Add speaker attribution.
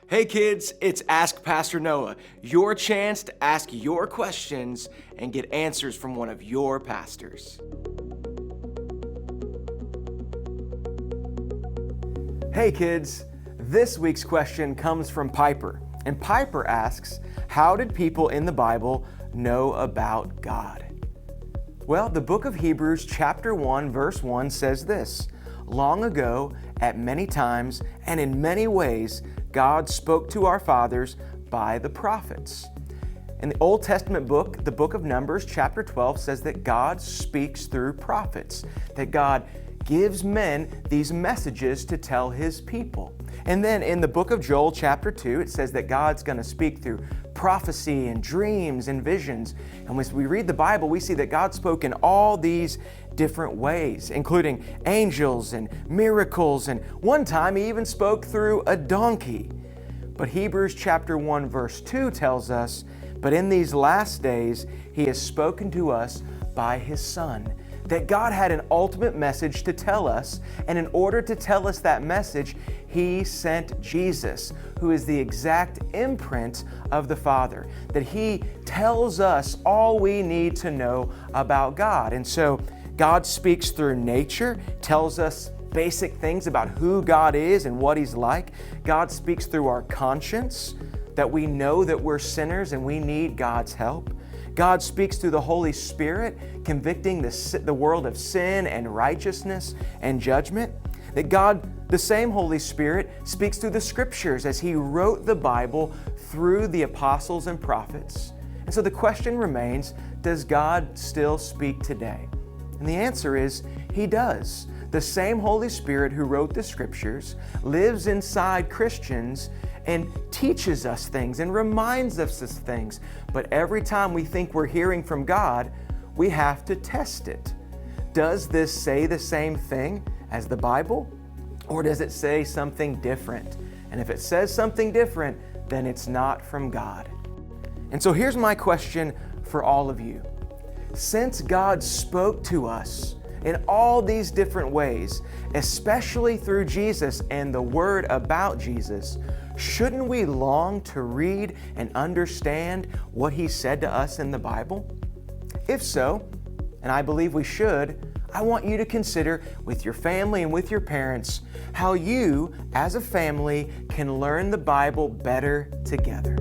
Speaker 1: Hey kids, it's Ask Pastor Noah, your chance to ask your questions and get answers from one of your pastors. Hey kids, this week's question comes from Piper, and Piper asks, how did people in the Bible know about God? Well, the book of Hebrews chapter 1 verse 1 says this, long ago, at many times and in many ways, God spoke to our fathers by the prophets. In the Old Testament book, the book of Numbers, chapter 12, says that God speaks through prophets, that God gives men these messages to tell His people. And then in the book of Joel, chapter 2, it says that God's going to speak through prophecy and dreams and visions. And when we read the Bible, we see that God spoke in all these different ways, including angels and miracles, and one time He even spoke through a donkey. But Hebrews chapter 1 verse 2 tells us, but in these last days He has spoken to us by His Son, that God had an ultimate message to tell us, and in order to tell us that message, He sent Jesus, who is the exact imprint of the Father, that He tells us all we need to know about God. And so God speaks through nature, tells us basic things about who God is and what He's like. God speaks through our conscience, that we know that we're sinners and we need God's help. God speaks through the Holy Spirit, convicting the world of sin and righteousness and judgment. That God, the same Holy Spirit, speaks through the Scriptures as He wrote the Bible through the apostles and prophets. And so the question remains, does God still speak today? And the answer is, He does. The same Holy Spirit who wrote the Scriptures lives inside Christians and teaches us things and reminds us of things. But every time we think we're hearing from God, we have to test it. Does this say the same thing as the Bible? Or does it say something different? And if it says something different, then it's not from God. And so here's my question for all of you. Since God spoke to us in all these different ways, especially through Jesus and the Word about Jesus, shouldn't we long to read and understand what He said to us in the Bible? If so, and I believe we should, I want you to consider with your family and with your parents how you, as a family, can learn the Bible better together.